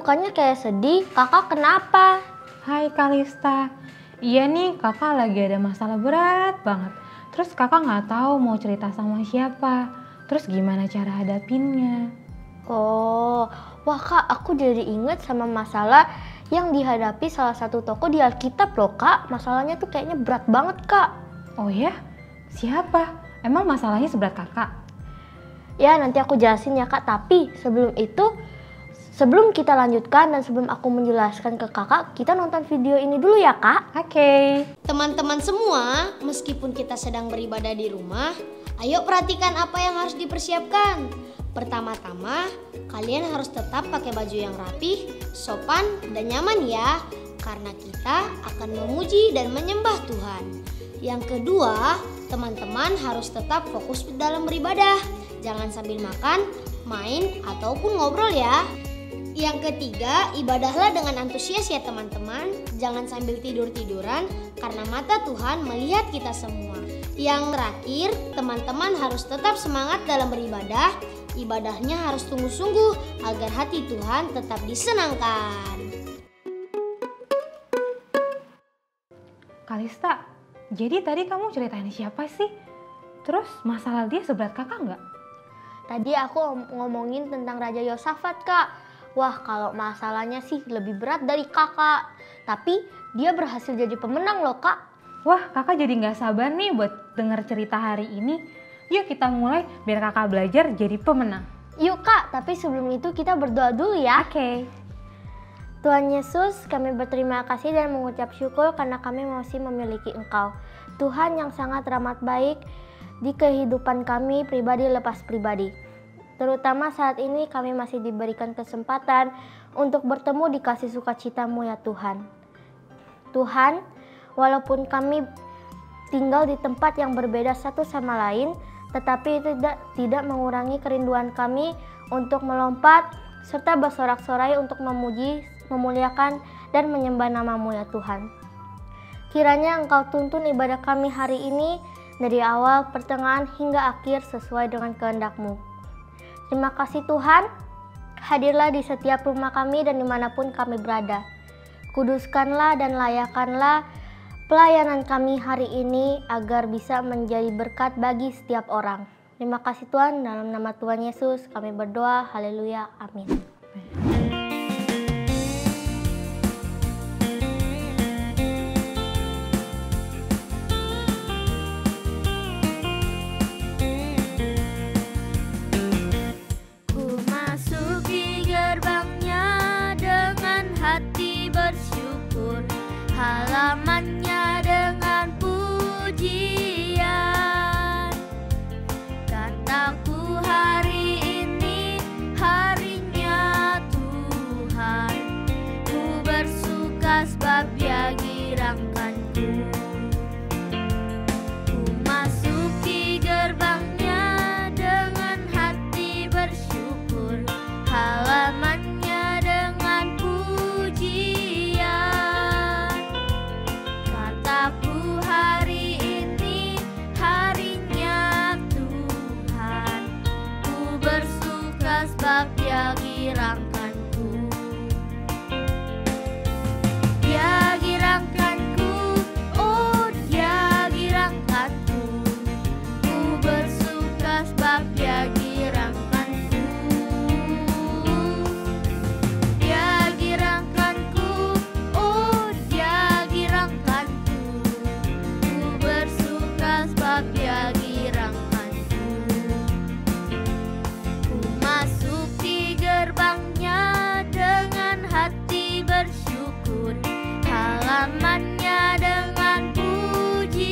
mukanya kayak sedih. Kakak kenapa? Hai Kalista. Iya nih, kakak lagi ada masalah berat banget. Terus kakak nggak tahu mau cerita sama siapa. Terus gimana cara hadapinnya? Oh, wah Kak, aku jadi inget sama masalah yang dihadapi salah satu tokoh di Alkitab loh Kak. Masalahnya tuh kayaknya berat banget Kak. Oh ya? Siapa? Emang masalahnya seberat kakak? Ya nanti aku jelasin ya Kak, tapi sebelum itu, sebelum kita lanjutkan dan sebelum aku menjelaskan ke kakak, kita nonton video ini dulu ya Kak. Oke. Teman-teman semua, meskipun kita sedang beribadah di rumah, ayo perhatikan apa yang harus dipersiapkan. Pertama-tama, kalian harus tetap pakai baju yang rapih, sopan, dan nyaman ya, karena kita akan memuji dan menyembah Tuhan. Yang kedua, teman-teman harus tetap fokus dalam beribadah. Jangan sambil makan, main, ataupun ngobrol ya. Yang ketiga, ibadahlah dengan antusias ya teman-teman. Jangan sambil tidur-tiduran karena mata Tuhan melihat kita semua. Yang terakhir, teman-teman harus tetap semangat dalam beribadah. Ibadahnya harus sungguh-sungguh agar hati Tuhan tetap disenangkan. Kalista, jadi tadi kamu ceritain siapa sih? Terus masalah dia seberat kakak nggak? Tadi aku ngomongin tentang Raja Yosafat Kak. Wah kalau masalahnya sih lebih berat dari kakak. Tapi dia berhasil jadi pemenang loh Kak. Wah, kakak jadi nggak sabar nih buat denger cerita hari ini. Yuk kita mulai biar kakak belajar jadi pemenang. Yuk Kak, tapi sebelum itu kita berdoa dulu ya. Oke. Tuhan Yesus, kami berterima kasih dan mengucap syukur karena kami masih memiliki Engkau. Tuhan yang sangat rahmat baik di kehidupan kami pribadi lepas pribadi. Terutama saat ini kami masih diberikan kesempatan untuk bertemu di kasih sukacita-Mu ya Tuhan. Tuhan, walaupun kami tinggal di tempat yang berbeda satu sama lain, tetapi itu tidak mengurangi kerinduan kami untuk melompat serta bersorak-sorai untuk memuji, memuliakan, dan menyembah nama-Mu ya Tuhan. Kiranya Engkau tuntun ibadah kami hari ini dari awal, pertengahan, hingga akhir sesuai dengan kehendak-Mu. Terima kasih Tuhan, hadirlah di setiap rumah kami dan dimanapun kami berada. Kuduskanlah dan layakanlah pelayanan kami hari ini agar bisa menjadi berkat bagi setiap orang. Terima kasih Tuhan, dalam nama Tuhan Yesus kami berdoa, haleluya, amin. Halamannya dengan pujian. Kataku hari ini harinya Tuhan. Ku bersuka sebab Dia girangkanku. Ku masuki gerbangnya dengan hati bersyukur. Halamannya dengan pujian. Kataku hari ini harinya Tuhan. Ku bersuka sebab Dia girangkanku. Dia girangkanku, oh Dia girangkanku. Ku bersuka sebab Dia girangkanku. Dia girangkanku, oh Dia girangkanku. Ku bersuka sebab Dia girangkanku. Ku masuki gerbangnya dengan hati bersyukur. Halamannya dengan pujian.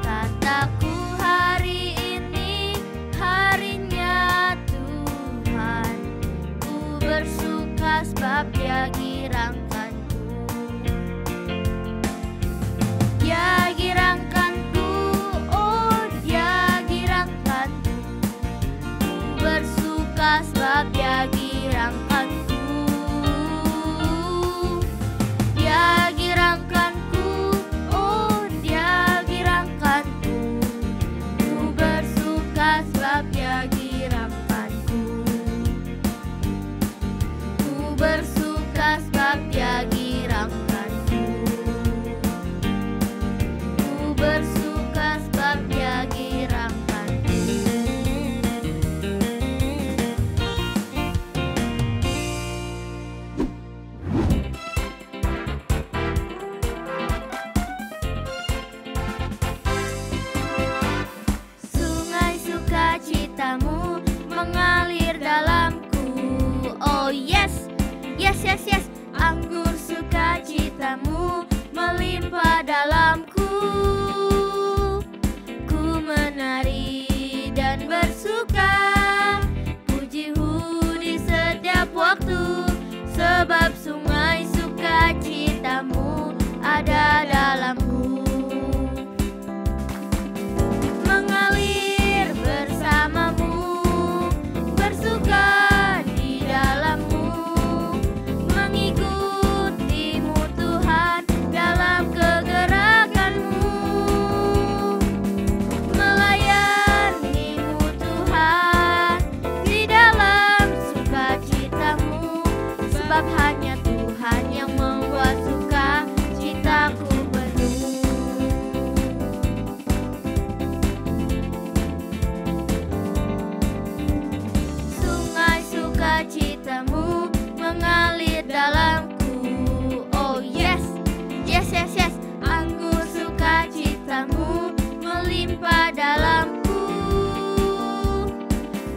Kataku hari ini harinya Tuhan. Ku bersuka sebab Dia girangkanku. Dia girangkanku, oh Dia girangkanku. Ku bersuka sebab Dia girangkanku. Dia girangkanku, oh Dia girangkanku. Ku bersuka sebab Dia girangkanku. yes, yes, yes. Anggur sukacitamu melimpah dalamku. Ku menari dan bersuka, pujimu di setiap waktu, sebab sungai sukacitamu ada dalamku. Mengalir bersamamu, bersuka di dalammu, mengikutimu Tuhan dalam kegerakanmu, melayanimu Tuhan di dalam sukacitamu, sebab hanya Tuhan yang membuat sukacitaku penuh. Sungai sukacitamu mengalir dalamku. Oh yes, yes, yes, yes. Anggur sukacitamu melimpah dalamku.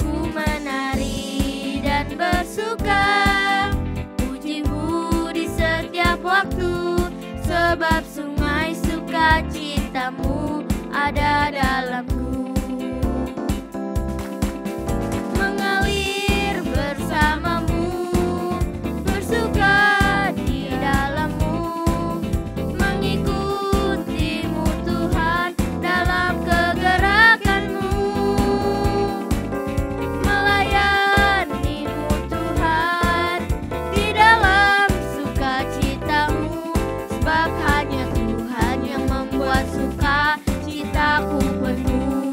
Ku menari dan bersuka, pujimu di setiap waktu, sebab sungai sukacitamu ada dalamku. Mengalir bersamamu, bersuka di dalammu, mengikutimu Tuhan dalam kegerakanmu, melayanimu Tuhan di dalam sukacitamu, sebab hanya Tuhan yang membuat sukacitaku penuh.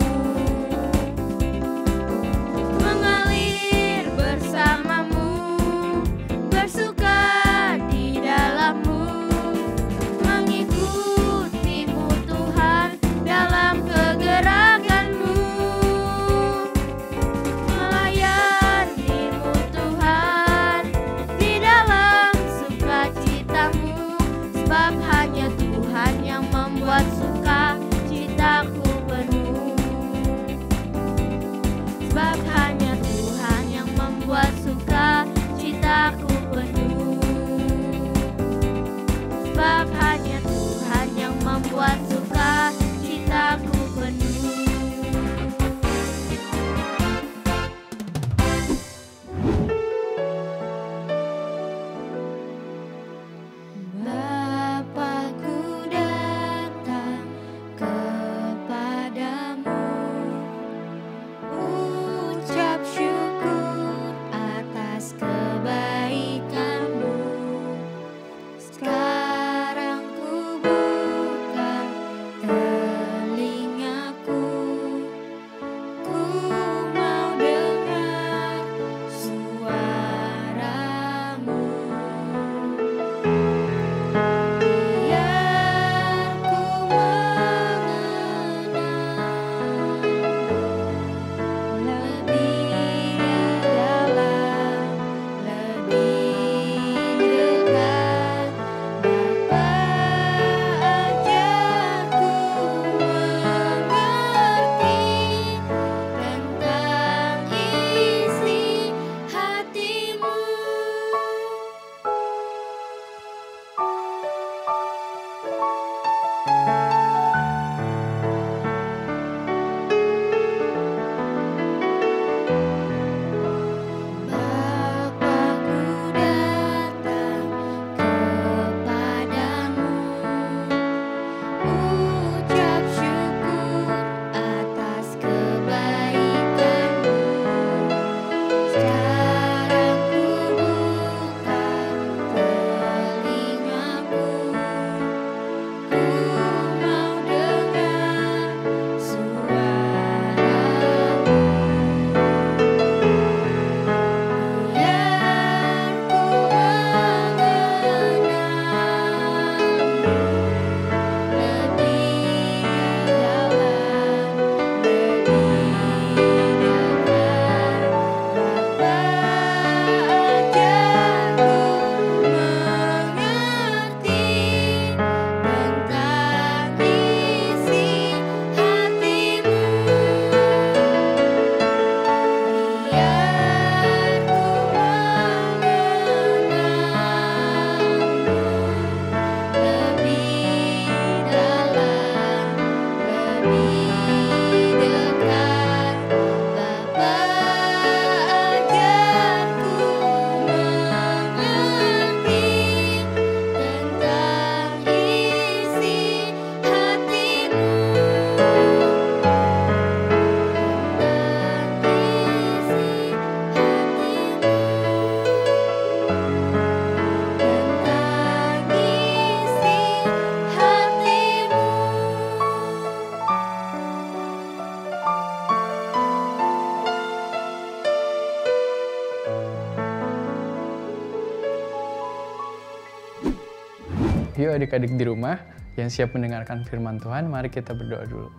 Yuk adik-adik di rumah yang siap mendengarkan firman Tuhan, mari kita berdoa dulu.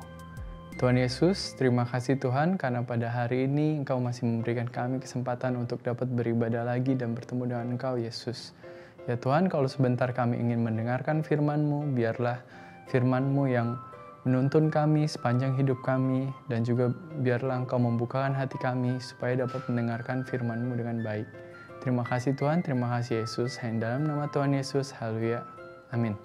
Tuhan Yesus, terima kasih Tuhan karena pada hari ini Engkau masih memberikan kami kesempatan untuk dapat beribadah lagi dan bertemu dengan Engkau Yesus. Ya Tuhan, kalau sebentar kami ingin mendengarkan firman-Mu, biarlah firman-Mu yang menuntun kami sepanjang hidup kami, dan juga biarlah Engkau membukakan hati kami supaya dapat mendengarkan firman-Mu dengan baik. Terima kasih Tuhan, terima kasih Yesus. Hanya dalam nama Tuhan Yesus, haleluya, amin.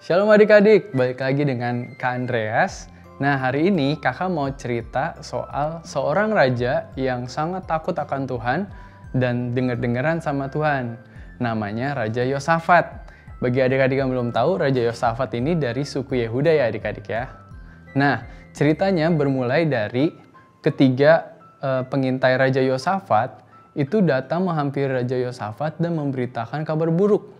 Shalom adik-adik, balik lagi dengan Kak Andreas. Nah, hari ini kakak mau cerita soal seorang raja yang sangat takut akan Tuhan dan denger-dengeran sama Tuhan. Namanya Raja Yosafat. Bagi adik-adik yang belum tahu, Raja Yosafat ini dari suku Yehuda ya adik-adik ya. Nah, ceritanya bermulai dari ketiga pengintai Raja Yosafat itu datang menghampiri Raja Yosafat dan memberitakan kabar buruk.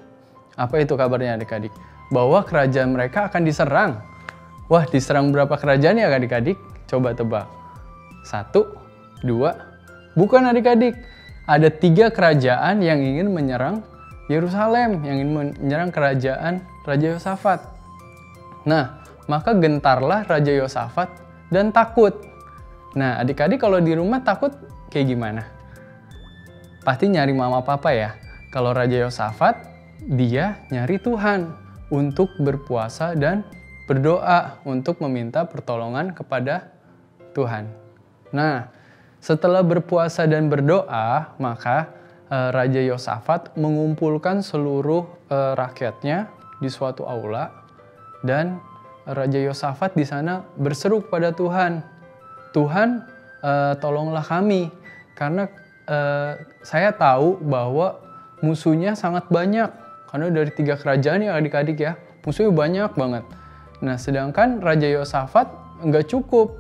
Apa itu kabarnya adik-adik? Bahwa kerajaan mereka akan diserang. Wah, diserang berapa kerajaan ya adik-adik? Coba tebak. 1, 2, bukan adik-adik. Ada 3 kerajaan yang ingin menyerang Yerusalem, yang ingin menyerang kerajaan Raja Yosafat. Nah, maka gentarlah Raja Yosafat dan takut. Nah, adik-adik kalau di rumah takut kayak gimana? Pasti nyari mama papa ya. Kalau Raja Yosafat, dia nyari Tuhan untuk berpuasa dan berdoa untuk meminta pertolongan kepada Tuhan. Nah, setelah berpuasa dan berdoa, maka Raja Yosafat mengumpulkan seluruh rakyatnya di suatu aula, dan Raja Yosafat di sana berseru kepada Tuhan, Tuhan, tolonglah kami, karena saya tahu bahwa musuhnya sangat banyak, karena dari 3 kerajaan ya adik-adik ya, musuhnya banyak banget. Nah, sedangkan Raja Yosafat nggak cukup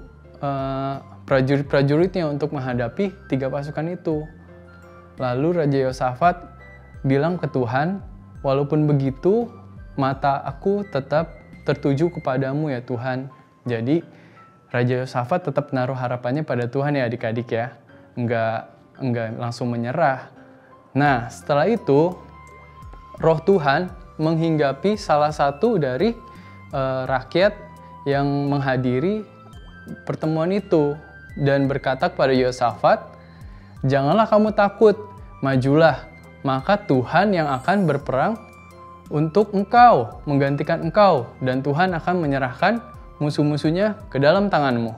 prajurit-prajuritnya untuk menghadapi 3 pasukan itu. Lalu Raja Yosafat bilang ke Tuhan, walaupun begitu, mata aku tetap tertuju kepadamu ya Tuhan. Jadi, Raja Yosafat tetap menaruh harapannya pada Tuhan ya adik-adik ya. Nggak langsung menyerah. Nah, setelah itu, Roh Tuhan menghinggapi salah satu dari rakyat yang menghadiri pertemuan itu dan berkata kepada Yosafat, janganlah kamu takut, majulah, maka Tuhan yang akan berperang untuk engkau, menggantikan engkau, dan Tuhan akan menyerahkan musuh-musuhnya ke dalam tanganmu.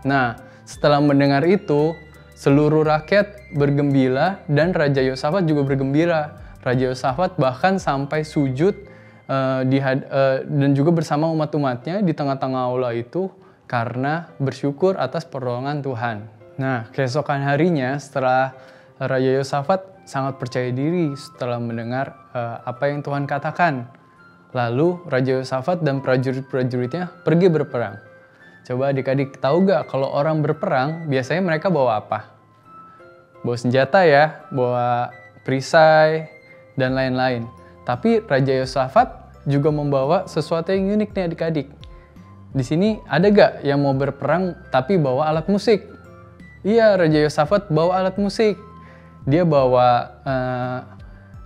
Nah, setelah mendengar itu, seluruh rakyat bergembira dan Raja Yosafat juga bergembira. Raja Yosafat bahkan sampai sujud dan juga bersama umat-umatnya di tengah-tengah aula itu karena bersyukur atas pertolongan Tuhan. Nah, keesokan harinya setelah Raja Yosafat sangat percaya diri setelah mendengar apa yang Tuhan katakan. Lalu Raja Yosafat dan prajurit-prajuritnya pergi berperang. Coba adik-adik tahu gak kalau orang berperang biasanya mereka bawa apa? Bawa senjata ya, bawa perisai dan lain-lain. Tapi Raja Yosafat juga membawa sesuatu yang unik nih adik-adik. Di sini ada gak yang mau berperang tapi bawa alat musik? Iya, Raja Yosafat bawa alat musik. Dia bawa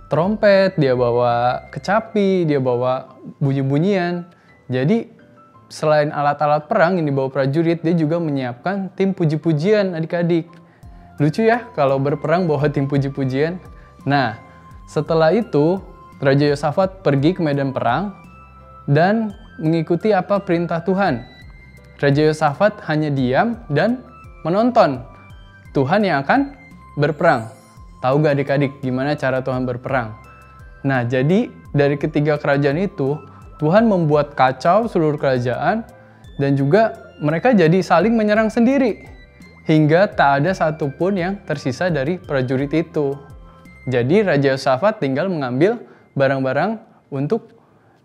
trompet, dia bawa kecapi, dia bawa bunyi-bunyian. Jadi selain alat-alat perang yang dibawa prajurit, dia juga menyiapkan tim puji-pujian adik-adik. Lucu ya kalau berperang bawa tim puji-pujian. Nah, setelah itu Raja Yosafat pergi ke medan perang dan mengikuti apa perintah Tuhan. Raja Yosafat hanya diam dan menonton Tuhan yang akan berperang. Tahu gak adik-adik gimana cara Tuhan berperang? Nah, jadi dari ketiga kerajaan itu, Tuhan membuat kacau seluruh kerajaan dan juga mereka jadi saling menyerang sendiri. Hingga tak ada satupun yang tersisa dari prajurit itu. Jadi Raja Yosafat tinggal mengambil barang-barang untuk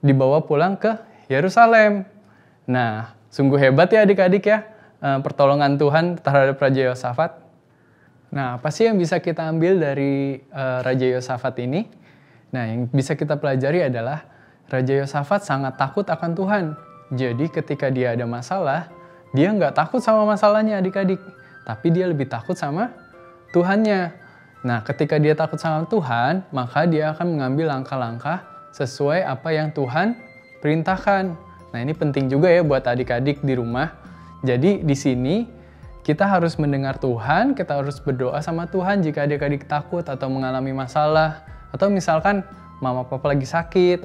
dibawa pulang ke Yerusalem. Nah, sungguh hebat ya adik-adik ya pertolongan Tuhan terhadap Raja Yosafat. Nah, apa sih yang bisa kita ambil dari Raja Yosafat ini? Nah, yang bisa kita pelajari adalah Raja Yosafat sangat takut akan Tuhan. Jadi ketika dia ada masalah, dia nggak takut sama masalahnya adik-adik. Tapi dia lebih takut sama Tuhannya. Nah, ketika dia takut sama Tuhan, maka dia akan mengambil langkah-langkah sesuai apa yang Tuhan perintahkan. Nah, ini penting juga ya buat adik-adik di rumah. Jadi di sini kita harus mendengar Tuhan, kita harus berdoa sama Tuhan jika adik-adik takut atau mengalami masalah, atau misalkan mama papa lagi sakit,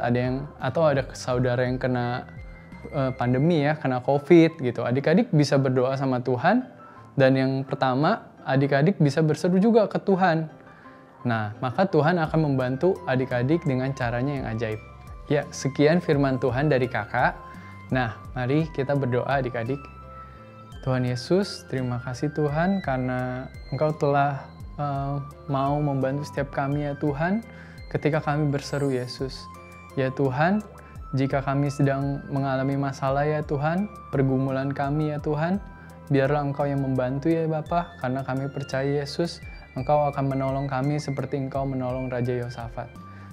atau ada saudara yang kena pandemi ya, kena COVID gitu. Adik-adik bisa berdoa sama Tuhan, dan yang pertama adik-adik bisa berseru juga ke Tuhan. Nah, maka Tuhan akan membantu adik-adik dengan caranya yang ajaib. Ya, sekian firman Tuhan dari kakak. Nah, mari kita berdoa adik-adik. Tuhan Yesus, terima kasih Tuhan karena Engkau telah mau membantu setiap kami ya Tuhan ketika kami berseru Yesus. Ya Tuhan, jika kami sedang mengalami masalah ya Tuhan, pergumulan kami ya Tuhan, biarlah Engkau yang membantu ya Bapa, karena kami percaya Yesus, Engkau akan menolong kami seperti Engkau menolong Raja Yosafat.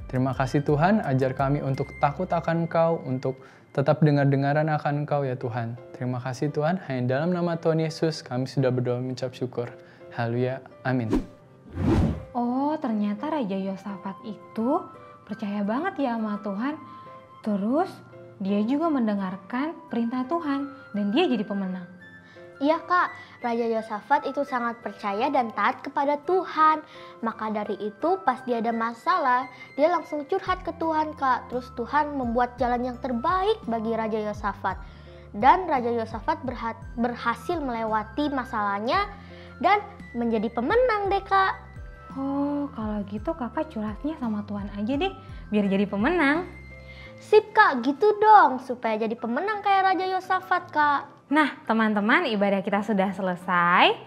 Terima kasih Tuhan, ajar kami untuk takut akan Engkau, untuk tetap dengar-dengaran akan Engkau ya Tuhan. Terima kasih Tuhan, hanya dalam nama Tuhan Yesus kami sudah berdoa mengucap syukur. Haleluya, amin. Oh, ternyata Raja Yosafat itu percaya banget ya sama Tuhan. Terus dia juga mendengarkan perintah Tuhan dan dia jadi pemenang. Iya kak, Raja Yosafat itu sangat percaya dan taat kepada Tuhan. Maka dari itu pas dia ada masalah, dia langsung curhat ke Tuhan kak. Terus Tuhan membuat jalan yang terbaik bagi Raja Yosafat. Dan Raja Yosafat berhasil melewati masalahnya dan menjadi pemenang deh kak. Oh, kalau gitu kakak curhatnya sama Tuhan aja deh, biar jadi pemenang. Sip kak, gitu dong, supaya jadi pemenang kayak Raja Yosafat kak. Nah, teman-teman, ibadah kita sudah selesai.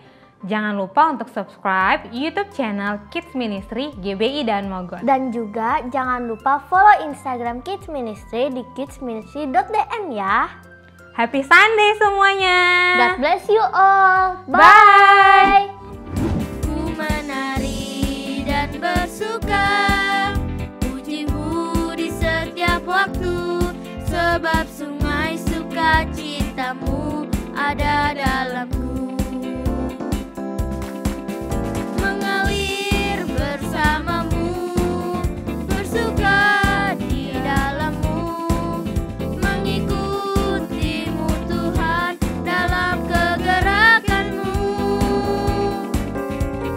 Jangan lupa untuk subscribe YouTube channel Kids Ministry GBI dan Mogot. Dan juga jangan lupa follow Instagram Kids Ministry di kidsministry.dm ya. Happy Sunday semuanya. God bless you all. Bye. Ku menari dan bersuka, pujimu di setiap waktu, sebab sungai sukacitamu ada dalamku. Mengalir bersamamu, bersuka di dalammu, mengikutimu Tuhan dalam kegerakanmu,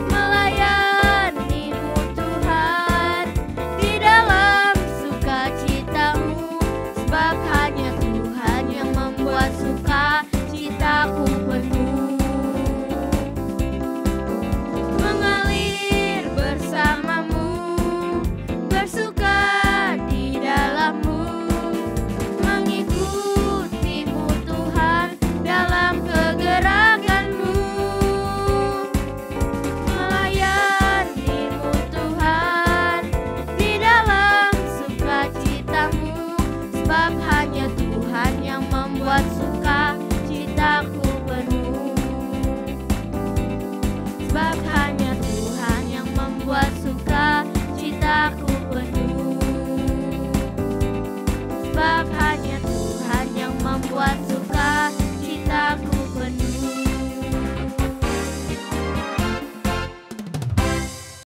melayanimu Tuhan di dalam sukacitamu, sebab hanya Tuhan yang membuat sukacitaku penuh. Mengalir bersamamu, bersuka di dalammu, mengikutimu Tuhan dalam kegerakanmu, melayanimu Tuhan di dalam sukacitamu, sebab hanya Tuhan yang membuat sukacitaku penuh. Sebab hanya Tuhan yang membuat sukacitaku penuh. Sebab hanya Tuhan yang membuat